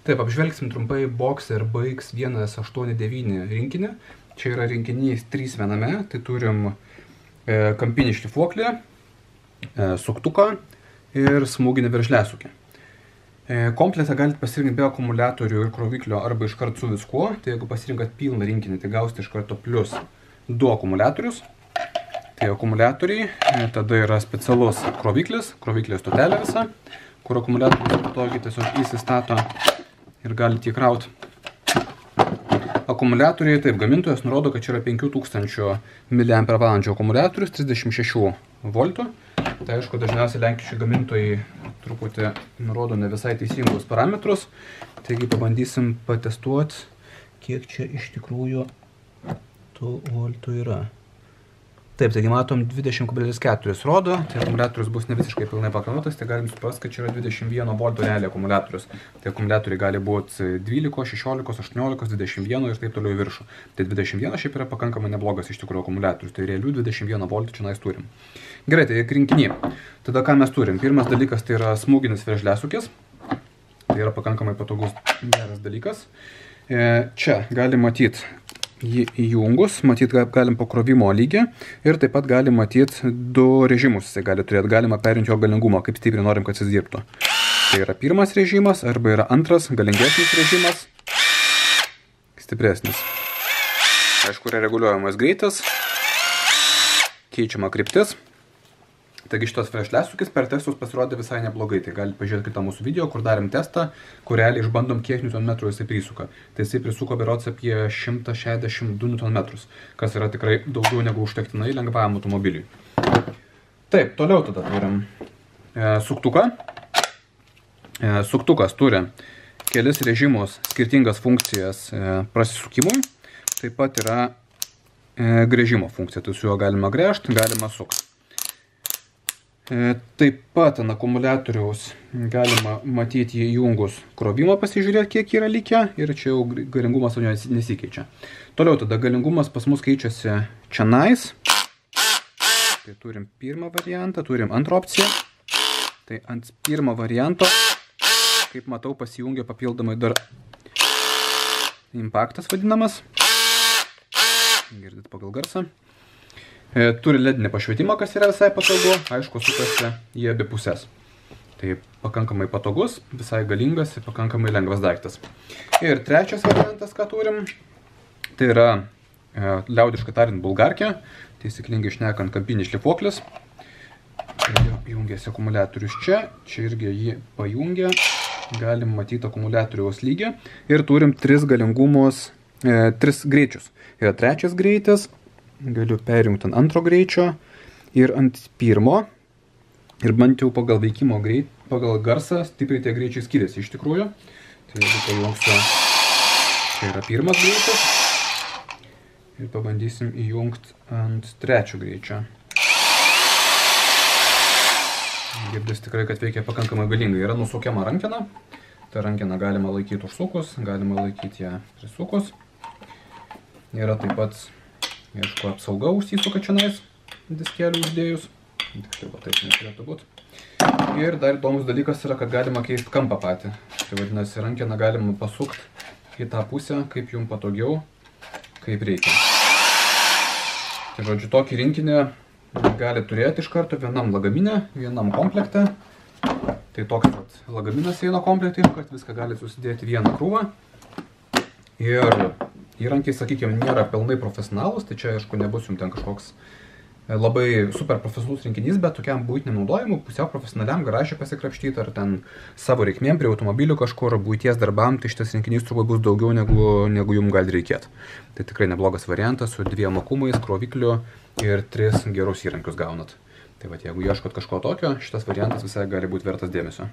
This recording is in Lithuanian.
Taip, apžvelgsim trumpai Boxer BX189 rinkinį. Čia yra rinkinys 3 viename, tai turim kampinį šlifuoklį, suktuką ir smūginį veržliasukį. Kompletą galite pasirinkti be akumuliatorių ir kroviklio arba iškart su viskuo. Tai jeigu pasirinkat pilną rinkinį, tai gausite iš karto plus 2 akumuliatorius. Tai akumuliatoriai, tada yra specialus kroviklis, kroviklės stotelė visa, kur akumuliatorius patogiai tiesiog įsistato ir galite įkrauti. Akumuliatoriai, taip, gamintojas nurodo, kad čia yra 5000 mAh akumuliatorius, 36 V. Tai aišku, dažniausiai lenkiški gamintojai truputį nurodo ne visai teisingus parametrus. Taigi pabandysim patestuoti, kiek čia iš tikrųjų tų voltų yra. Taip, taigi matom 20,4 rodo, tai akumuliatorius bus ne visiškai pilnai pakrautas, tai galim suprasti, kad čia yra 21 V realiai akumuliatorius. Tai akumuliatoriai gali būti 12, 16, 18, 21 ir taip toliau į viršų. Tai 21 šiaip yra pakankamai neblogas iš tikrųjų akumuliatorius, tai realių 21 V čia nais turim. Gerai, tai rinkinį. Tada ką mes turim? Pirmas dalykas tai yra smūginis veržliasukis. Tai yra pakankamai patogus geras dalykas. Čia galim matyti jį įjungus, galim pakrovimo lygį ir taip pat galim matyti 2 režimus. Jisai gali turėti, galima perinti jo galingumą, kaip stipriai norim, kad jis dirbtų. Tai yra pirmas režimas arba yra antras, galingesnis režimas, stipresnis. Aišku, yra reguliuojamas greitis, keičiama kryptis. Taigi šitas veržliasukis per testus pasirodė visai neblogai. Tai galite pažiūrėti kitą mūsų video, kur darėm testą, kur realiai išbandom, kiek Nm jisai prisuka. Tai jisai prisuko berods apie 162 Nm, kas yra tikrai daugiau negu užtektinai lengvajam automobiliui. Taip, toliau tada turim suktuką. Suktukas turi kelis režimus, skirtingas funkcijas prasisukimui. Taip pat yra gręžimo funkcija, tai su juo galima gręžti, galima sukti. Taip pat ant akumuliatoriaus galima matyti jį įjungus krovimą, pasižiūrėti, kiek yra likę, ir čia jau galingumas nesikeičia. Toliau tada galingumas pas mus keičiasi čionais. Tai turim pirmą variantą, turim antrą opciją. Tai ant pirmo varianto, kaip matau, pasijungia papildomai dar impaktas vadinamas. Girdit pagal garsą. Turi ledinį pašvietimą, kas yra visai patogu, aišku, sukasi į abi pusės. Tai pakankamai patogus, visai galingas ir pakankamai lengvas daiktas. Ir trečias variantas, ką turim, tai yra liaudiškai tariant bulgarkė, taisyklingai šnekant kampinis šlifuoklis. Jungiasi akumuliatorius čia irgi jį pajungia, galim matyti akumuliatoriaus lygį ir turim 3 galingumus, 3 greičius. Yra trečias greitis. Galiu perjungti ant antro greičio ir ant pirmo. Ir bent jau pagal veikimo greitį, pagal garsą, stipriai tie greičiai skiriasi iš tikrųjų. Tai jeigu pajungsiu, čia yra pirmas greitis. Ir pabandysim įjungti ant trečio greičio. Girdis tikrai, kad veikia pakankamai galingai. Yra nusukiama rankena. Ta rankena galima laikyti užsukus, galima laikyti ją prisukus. Yra taip pat, aišku, apsauga užsisuka čionais, diskelių uždėjus. Tiksliau, taip neturėtų būti. Ir dar įdomus dalykas yra, kad galima keisti kampą patį. Tai vadinasi, rankeną galima pasukti į tą pusę, kaip jums patogiau, kaip reikia. Tai žodžiu, tokį rinkinį gali turėti iš karto vienam lagaminė, vienam komplekte. Tai toks pat lagaminas eina komplektai, kad viską gali susidėti vieną krūvą. Ir įrankiai, sakykime, nėra pilnai profesionalus, tai čia, aišku, nebus jums ten kažkoks labai super profesionalus rinkinys, bet tokiam buitiniam naudojimui, pusiau profesionaliam garaže pasikrapštyti ar ten savo reikmėm prie automobilių kažkur, buities darbam, tai šitas rinkinys turbūt bus daugiau negu jums gali reikėti. Tai tikrai neblogas variantas su 2 akumais, krovikliu ir 3 gerus įrankius gaunat. Tai va, jeigu ieškot kažko tokio, šitas variantas visai gali būti vertas dėmesio.